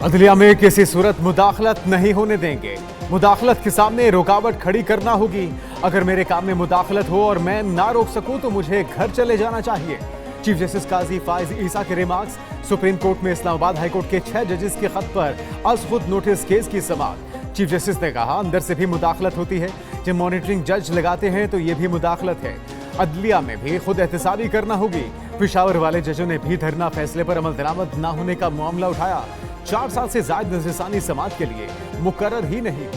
अदलिया में किसी सूरत मुदाखलत नहीं होने देंगे। मुदाखलत के सामने रुकावट खड़ी करना होगी। अगर मेरे काम में मुदाखलत हो और मैं ना रोक सकूं तो मुझे घर चले जाना चाहिए। चीफ जस्टिस काजी फाइज ईसा के रिमार्क्स। सुप्रीम कोर्ट में इस्लामाबाद हाईकोर्ट के 6 जजेस के खत पर आज खुद नोटिस केस की समाअत। चीफ जस्टिस ने कहा, अंदर से भी मुदाखलत होती है। जब मॉनिटरिंग जज लगाते हैं तो ये भी मुदाखलत है। अदलिया में भी खुद एहतसाबी करना होगी। पेशावर वाले जजों ने भी धरना फैसले पर अमल दरामद न होने का मामला उठाया। 4 साल से जायद नजरसानी समाज के लिए मुकर्रर ही नहीं।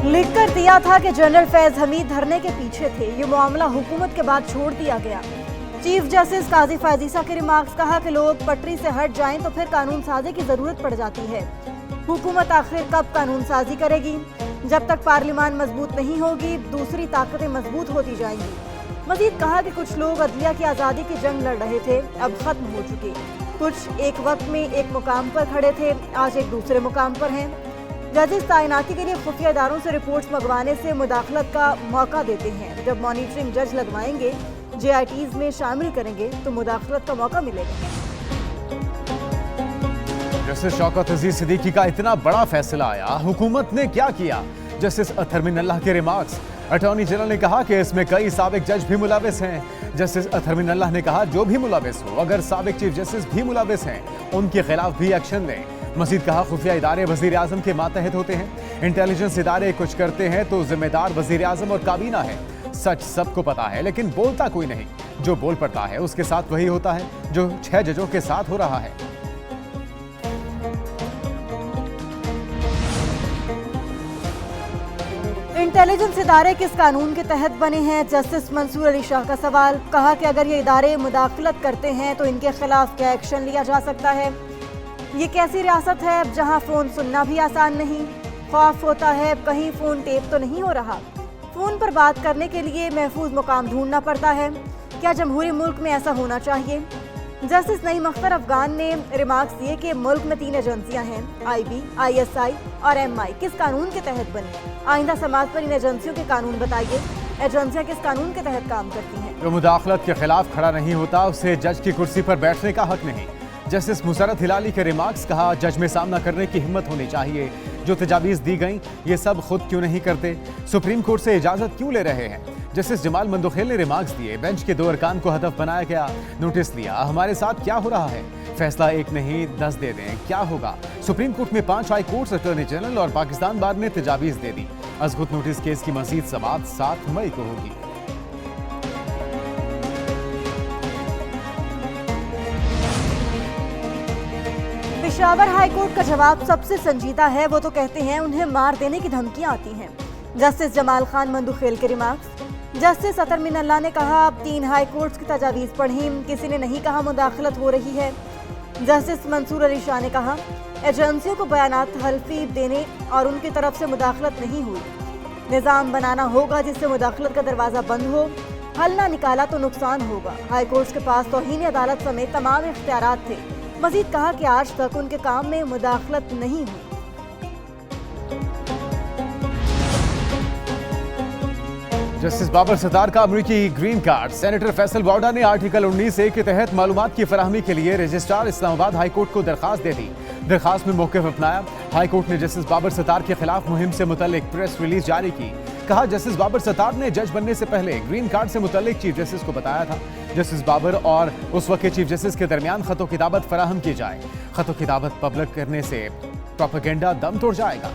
लिखकर दिया था कि जनरल फैज हमीद धरने के पीछे थे। ये मामला हुकूमत के बाद छोड़ दिया गया। चीफ जस्टिस काजी फाइज ईसा के रिमार्क्स। कहा कि लोग पटरी से हट जाएं तो फिर कानून साजी की जरूरत पड़ जाती है। हुकूमत आखिर कब कानून साजी करेगी? जब तक पार्लियामान मजबूत नहीं होगी, दूसरी ताकतें मजबूत होती जाएंगी। मजीद कहा कि कुछ लोग अदलिया की आज़ादी की जंग लड़ रहे थे, अब खत्म हो चुके। कुछ एक वक्त में एक मुकाम पर खड़े थे, आज एक दूसरे मुकाम पर हैं। जजेस तैनाती के लिए खुफिया इदारों से रिपोर्ट्स मंगवाने से मुदाखलत का मौका देते हैं। जब मॉनिटरिंग जज लगवाएंगे, JITs में शामिल करेंगे तो मुदाखलत का मौका मिलेगा। जस्टिस शौकत अजीज सिद्दीकी का इतना बड़ा फैसला आया, हुकूमत ने क्या किया? जस्टिस अतहर मिनल्लाह के रिमार्क्स। अटॉर्नी जनरल ने कहा कि इसमें कई साबिक जज भी मुलविस हैं। जस्टिस अतहर मिनल्लाह ने कहा, जो भी मुलविस हो, अगर साबिक चीफ जस्टिस भी मुलविस हैं, उनके खिलाफ भी एक्शन लें। मजीद कहा, खुफिया इदारे वजीर आजम के मातहत होते हैं। इंटेलिजेंस इदारे कुछ करते हैं तो जिम्मेदार वजीर आजम और काबीना है। सच सबको पता है, लेकिन बोलता कोई नहीं। जो बोल पड़ता है उसके साथ वही होता है जो 6 जजों के साथ हो रहा है। इंटेलिजेंस इदारे किस कानून के तहत बने हैं? जस्टिस मंसूर अली शाह का सवाल। कहा कि अगर ये इदारे मुदाखलत करते हैं तो इनके खिलाफ क्या एक्शन लिया जा सकता है? ये कैसी रियासत है जहां फोन सुनना भी आसान नहीं? खौफ होता है कहीं फोन टेप तो नहीं हो रहा। फोन पर बात करने के लिए महफूज मुकाम ढूंढना पड़ता है। क्या जमहूरी मुल्क में ऐसा होना चाहिए? जस्टिस नईम अख्तर अफगान ने रिमार्क्स दिए कि मुल्क में 3 एजेंसियां हैं, IB, ISI और MI। किस कानून के तहत बनी? आइंदा समाज पर इन एजेंसियों के कानून बताइए। एजेंसियां किस कानून के तहत काम करती हैं? जो मुदाखलत के खिलाफ खड़ा नहीं होता उसे जज की कुर्सी पर बैठने का हक नहीं। जस्टिस मुसरत हिलाली के रिमार्क्स। कहा, जज में सामना करने की हिम्मत होनी चाहिए। जो तजावीज़ दी गई ये सब खुद क्यों नहीं करते? सुप्रीम कोर्ट से इजाजत क्यों ले रहे हैं? जस्टिस जमाल मंदोखेल ने रिमार्क्स दिए। बेंच के 2 अरकान को हदफ बनाया गया। नोटिस लिया, हमारे साथ क्या हो रहा है? फैसला एक नहीं 10 दे दें, क्या होगा? सुप्रीम कोर्ट में 5 हाई कोर्ट्स, अटॉर्नी जनरल और पाकिस्तान बार ने तजावीज़ दे दी। अजगुत नोटिस केस की मजीद समाअत 7 मई को होगी। पेशावर हाईकोर्ट का जवाब सबसे संजीदा है। वो तो कहते हैं उन्हें मार देने की धमकियां आती हैं। जस्टिस जमाल खान मंदोखेल के रिमार्क्स। जस्टिस अतहर मिनल्लाह ने कहा, 3 हाई कोर्ट्स की तजावीज़ पढ़ी, किसी ने नहीं कहा मुदाखलत हो रही है। जस्टिस मंसूर अली शाह ने कहा, एजेंसियों को बयानात हल्फी देने और उनकी तरफ से मुदाखलत नहीं हुई। निज़ाम बनाना होगा जिससे मुदाखलत का दरवाज़ा बंद हो। हल ना निकाला तो नुकसान होगा। हाई कोर्ट्स के पास तौहीन अदालत समेत तमाम इख्तियारात थे। मजीद कहा कि आज तक उनके काम में मुदाखलत नहीं हुई। जस्टिस बाबर सत्तार का अमरीकी green card. Senator Faisal Vawda ने आर्टिकल 19A के तहत मालूमात की फराहमी के लिए रजिस्ट्रार इस्लामाबाद हाईकोर्ट को दरखास्त दे दी। दरखास्त में मौक़िफ़ अपनाया। हाईकोर्ट ने जस्टिस बाबर सत्तार के खिलाफ मुहिम से मुतल्लिक प्रेस रिलीज जारी की। कहा, जस्टिस बाबर सत्तार ने जज बनने से पहले ग्रीन कार्ड से मुतल्लिक चीफ जस्टिस को बताया था। जस्टिस बाबर और उस वक्त के चीफ जस्टिस के दरमियान खतो किताबत फराहम की जाए। खतो किताबत पब्लिक करने से प्रोपेगेंडा दम तोड़ जाएगा।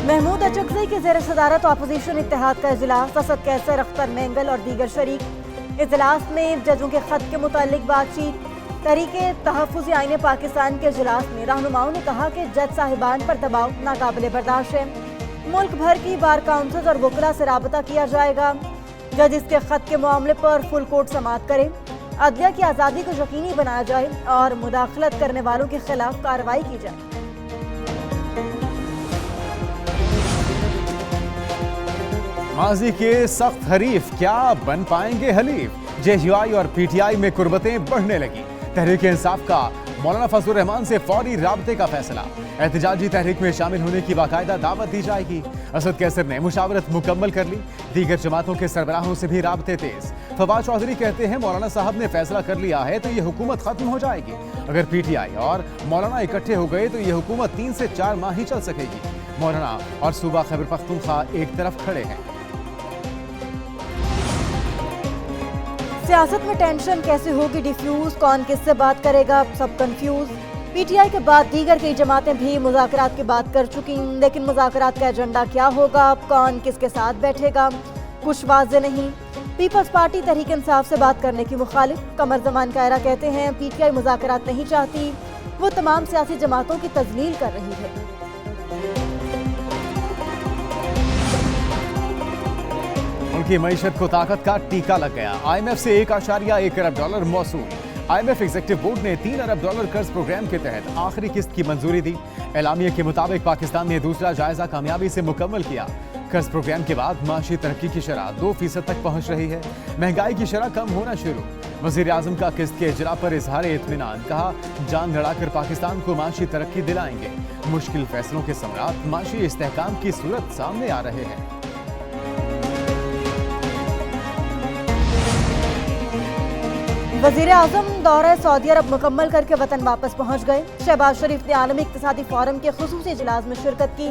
महमूद अचकज़ई की ज़ेर सदारत अपोजिशन इत्तेहाद का इजलास। असद कैसर, अख्तर मेंगल और दीगर शरीक। इजलास में जजों के खत के मुतालिक बातचीत। तहरीके तहफ़्फ़ुज़ आईन पाकिस्तान के इजलास में रहनुमाओं ने कहा कि जज साहिबान पर दबाव नाकाबिले बर्दाश्त है। मुल्क भर की बार काउंसिल और वकला से राबता किया जाएगा। जज इसके खत के मामले पर फुल कोर्ट समाअत करें। अदलिया की आज़ादी को यकीनी बनाया जाए और मुदाखलत करने वालों के खिलाफ कार्रवाई की जाए। माजी के सख्त हरीफ क्या बन पाएंगे हलीफ? JUI और PTI में कुर्बतें बढ़ने लगी। तहरीक इंसाफ का मौलाना फजलुर रहमान से फौरी राब्ते का फैसला। एहतजाजी तहरीक में शामिल होने की बाकायदा दावत दी जाएगी। असद कैसर ने मुशावरत मुकम्मल कर ली। दीगर जमातों के सरबराहों से भी राब्ते तेज। फवाद चौधरी कहते हैं मौलाना साहब ने फैसला कर लिया है तो ये हुकूमत खत्म हो जाएगी। अगर पीटीआई और मौलाना इकट्ठे हो गए तो ये हुकूमत 3 से 4 माह ही चल सकेगी। मौलाना और सूबा खैबर पख्तूनख्वा एक तरफ खड़े हैं। सियासत में टेंशन कैसे होगी डिफ्यूज, कौन किससे बात करेगा, सब कंफ्यूज। पीटीआई के बाद दीगर कई जमातें भी मुज़ाकरात की बात कर चुकी, लेकिन मुज़ाकरात का एजेंडा क्या होगा, कौन किसके साथ बैठेगा, कुछ वाज़ेह नहीं। पीपल्स पार्टी तहरीक इंसाफ से बात करने की मुखालिफ। कमर जमान कायरा कहते हैं पीटीआई मुज़ाकरात नहीं चाहती, वो तमाम सियासी जमातों की तजलील कर रही है। उनकी मईशत को ताकत का टीका लग गया। IMF से $1.1 अरब मौसूल। IMF एग्जीक्यूटिव बोर्ड ने $3 अरब कर्ज प्रोग्राम के तहत आखिरी किस्त की मंजूरी दी। एलामिया के मुताबिक पाकिस्तान ने दूसरा जायजा कामयाबी से मुकम्मल किया। कर्ज प्रोग्राम के बाद माशी तरक्की की शरह 2% तक पहुंच रही है। महंगाई की शरह कम होना शुरू। वजीर आजम का किस्त के इजरा पर इजहार इत्मीनान। कहा जान लड़ाकर पाकिस्तान को माशी तरक्की दिलाएंगे। मुश्किल फैसलों के सम्राट माशी इस्तेहकाम की सूरत सामने आ रहे हैं। वजीर आजम दौरा सऊदी अरब मुकम्मल करके वतन वापस पहुंच गए। शहबाज शरीफ ने आलमी इक्तिसादी फोरम के खुसूसी इजलास में शिरकत की।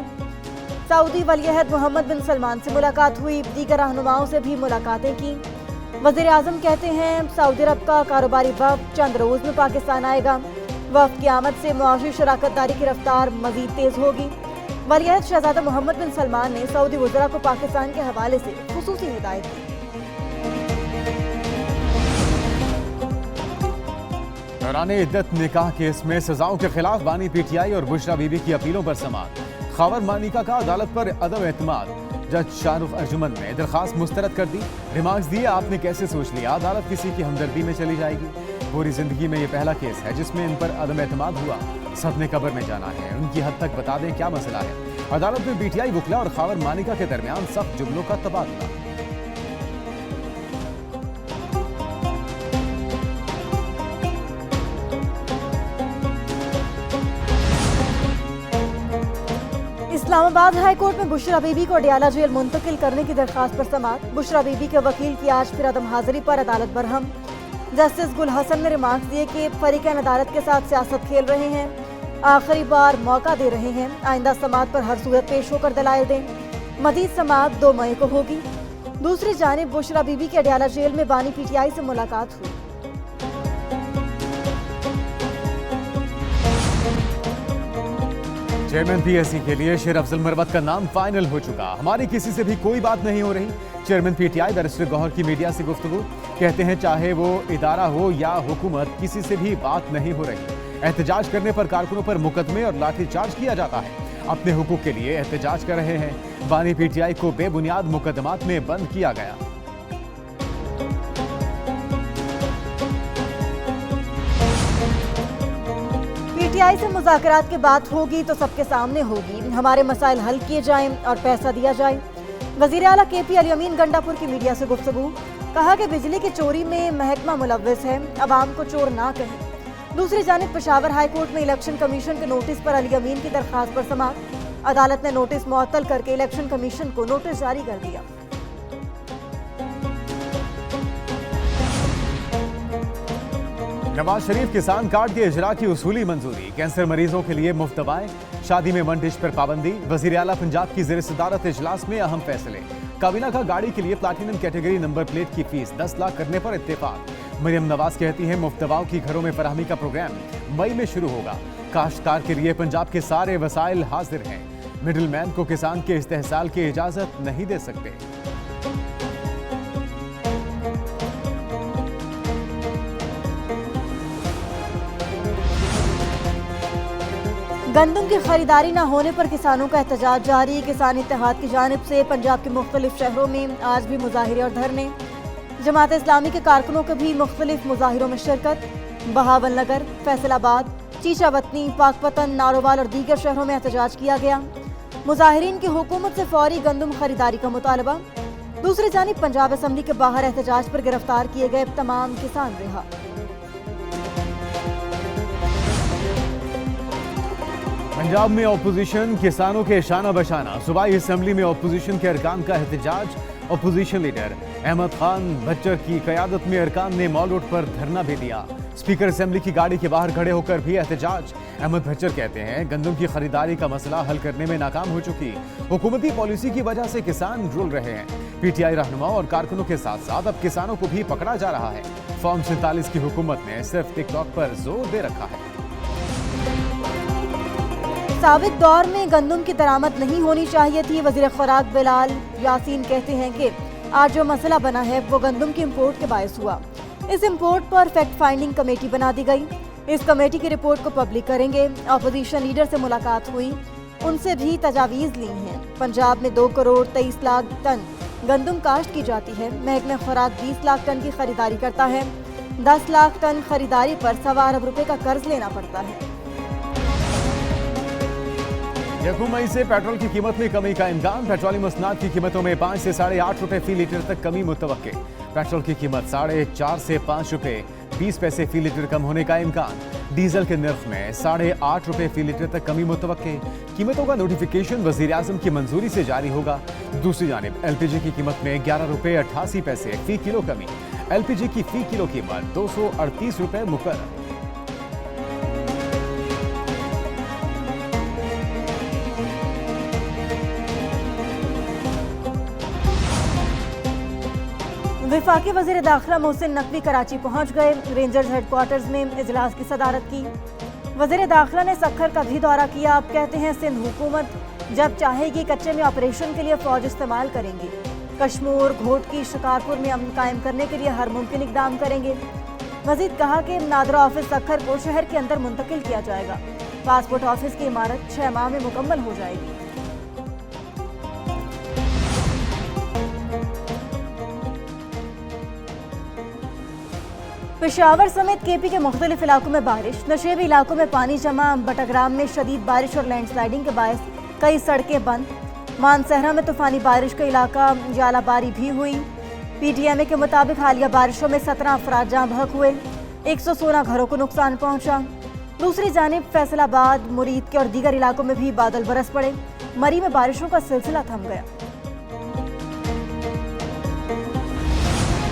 सऊदी वलीअहद मोहम्मद बिन सलमान से मुलाकात हुई। दीगर रहनुमाओं से भी मुलाकातें की। वजीर आजम कहते हैं सऊदी अरब का कारोबारी वफ़द चंद रोज में पाकिस्तान आएगा। वफ़द की आमद से मुआशी शराकतदारी की रफ्तार मजीद तेज होगी। वलीअहद शहजादा मोहम्मद बिन सलमान ने सऊदी वज़रा को पाकिस्तान के हवाले से खुसूसी हिदायत दी। दौराने इद्दत निकाह केस में सजाओं के खिलाफ बानी पीटीआई और बुशरा बीबी की अपीलों पर समाअत। खावर मानिका का अदालत पर अदम एतमाद। जज शाहरुख अर्जुमन ने दरखास्त मुस्तरद कर दी। रिमार्क्स दिए आपने कैसे सोच लिया, अदालत किसी की हमदर्दी में चली जाएगी। पूरी जिंदगी में ये पहला केस है जिसमें इन पर अदम एतमाद हुआ। सबने कब्र में जाना है, उनकी हद तक बता दें क्या मसला है। अदालत में पीटीआई वकला और खावर मानिका के दरमियान सख्त जुमलों का तबादला। इस्लामाबाद हाई कोर्ट में बुशरा बीबी को अडियाला जेल मुंतकिल करने की दरखास्त पर समाअत। बुशरा बीबी के वकील की आज फिर अदम हाजिरी पर अदालत बरहम। जस्टिस गुल हसन ने रिमार्क्स दिए कि फरीकैन अदालत के साथ सियासत खेल रहे हैं, आखिरी बार मौका दे रहे हैं। आइंदा समाअत पर हर सूरत पेश होकर दलाइल दें। मजीद समाअत 2 मई को होगी। दूसरी जानिब बुशरा बीबी के अडियाला जेल में बानी पीटीआई से मुलाकात हुई। चेयरमैन पीएससी के लिए शेर अफजल मरवत का नाम फाइनल हो चुका। हमारी किसी से भी कोई बात नहीं हो रही। चेयरमैन पीटीआई बैरिस्टर गौहर की मीडिया से गुफ्तगू। कहते हैं चाहे वो इदारा हो या हुकूमत, किसी से भी बात नहीं हो रही। एहतजाज करने पर कारकुनों पर मुकदमे और लाठीचार्ज किया जाता है। अपने हुकूक के लिए एहतजाज कर रहे हैं। बानी पीटीआई को बेबुनियाद मुकदमात में बंद किया गया। पीटीआई से मुज़ाकरात की बात होगी तो सबके सामने होगी। हमारे मसाइल हल किए जाएं और पैसा दिया जाए। वज़ीर आला केपी अली अमीन गंडापुर की मीडिया से गुफ्तगू। कहा कि बिजली की चोरी में महकमा मुलव्वस है, अवाम को चोर ना कहें। दूसरी जानिब पेशावर हाई कोर्ट में इलेक्शन कमीशन के नोटिस पर अली अमीन की दरखास्त पर समाअत। अदालत ने नोटिस मुअत्तल करके इलेक्शन कमीशन को नोटिस जारी कर दिया। नवाज शरीफ किसान कार्ड के इजरा की उसूली मंजूरी। कैंसर मरीजों के लिए मुफ्त दवाएं। शादी में वन डिश पर पाबंदी। वजीर आला पंजाब की ज़ेर सदारत इजलास में अहम फैसले। काबीना का गाड़ी के लिए प्लाटिनम कैटेगरी नंबर प्लेट की फीस 10 लाख करने पर इत्तेफाक। मरियम नवाज कहती हैं मुफ्त दवाओं की घरों में फराहमी का प्रोग्राम मई में शुरू होगा। काश्तकार के लिए पंजाब के सारे वसाइल हाजिर हैं। मिडिल मैन को किसान के इस्तेहसाल की इजाजत नहीं दे सकते। गंदम की खरीदारी न होने पर किसानों का एहतजाज जारी। किसान इत्तेहाद की जानिब से पंजाब के मुख्तलिफ शहरों में आज भी मुजाहिरे और धरने। जमात इस्लामी के कारकुनों के भी मुख्तलिफ मुजाहिरों में शिरकत। बहावल नगर, फैसलाबाद, चीचावतनी, पाकपतन, नारोवाल और दीगर शहरों में एहतजाज किया गया। मुजाहिरीन की हुकूमत से फौरी गंदम खरीदारी का मुतालबा। दूसरी जानिब पंजाब असम्बली के बाहर एहतजाज पर गिरफ्तार किए गए तमाम किसान रिहा। पंजाब में ऑपोजिशन किसानों के शाना बशाना। सूबाई असेंबली में ऑपोजिशन के अरकान का एहतजाज। ऑपोजिशन लीडर अहमद खान भच्चर की क़यादत में अरकान ने मॉल रोड पर धरना भी दिया। स्पीकर असेंबली की गाड़ी के बाहर खड़े होकर भी एहतजाज। अहमद भच्चर कहते हैं गंदम की खरीदारी का मसला हल करने में नाकाम हो चुकी। हुकूमती पॉलिसी की वजह से किसान रुल रहे हैं। पीटीआई रहनुमा और कारकुनों के साथ साथ अब किसानों को भी पकड़ा जा रहा है। फॉर्म 47 की हुकूमत ने सिर्फ टिकटॉक पर जोर दे रखा है। साबिक दौर में गंदम की दरामद नहीं होनी चाहिए थी। वजीर खुराक बिलाल यासीन कहते हैं कि आज जो मसला बना है वो गंदम की इंपोर्ट के बायस हुआ। इस इंपोर्ट पर फैक्ट फाइंडिंग कमेटी बना दी गई। इस कमेटी की रिपोर्ट को पब्लिक करेंगे। अपोजिशन लीडर से मुलाकात हुई, उनसे भी तजावीज़ ली हैं। पंजाब में 2 करोड़ 23 लाख टन गंदम काश्त की जाती है। महकमा खुराक 20 लाख टन की खरीदारी करता है। 10 लाख टन खरीदारी पर 1.25 अरब रुपए का कर्ज लेना पड़ता है। 1 मई से पेट्रोल की कीमत में कमी का इम्कान। पेट्रोलियम मसनाद की कीमतों में 5 से 8.5 रुपए फी लीटर तक कमी मुतवक्के। पेट्रोल की कीमत 4.5 से 5 रुपए 20 पैसे फी लीटर कम होने का इम्कान। डीजल के निर्ख में 8.5 रुपए फी लीटर तक कमी मुतवक्के। कीमतों का नोटिफिकेशन वजीर आजम की मंजूरी से जारी होगा। दूसरी जानिब एलपीजी की कीमत में 11 रुपए 88 पैसे फी किलो कमी। एलपीजी की फी किलो कीमत 238 रुपए मुकर्रर। वफाकी वज़ीर दाखिला मोहसिन नकवी कराची पहुंच गए। रेंजर्स हेडक्वार्टर्स में इजलास की सदारत की। वज़ीर दाखिला ने सक्खर का भी दौरा किया। आप कहते हैं सिंध हुकूमत जब चाहेगी कच्चे में ऑपरेशन के लिए फौज इस्तेमाल करेंगे। कश्मीर घोटकी शिकारपुर में अमन कायम करने के लिए हर मुमकिन इकदाम करेंगे। मजीद कहा कि नादरा ऑफिस सक्खर को शहर के अंदर मुंतकिल किया जाएगा। पासपोर्ट ऑफिस की इमारत 6 माह में मुकम्मल हो जाएगी। पेशावर समेत केपी के मुख्तलिफ इलाकों में बारिश। नशेबी इलाकों में पानी जमा। बटग्राम में शदीद बारिश और लैंडस्लाइडिंग के बायस कई सड़कें बंद। मानसहरा में तूफानी बारिश का इलाका जालाबारी भी हुई। पीटीएमए के मुताबिक हालिया बारिशों में 17 अफराद जाँ बहक हुए। 116 घरों को नुकसान पहुंचा। दूसरी जानिब फैसलाबाद, मुरीद के और दीगर इलाकों में भी बादल बरस पड़े। मरी में बारिशों का सिलसिला थम गया।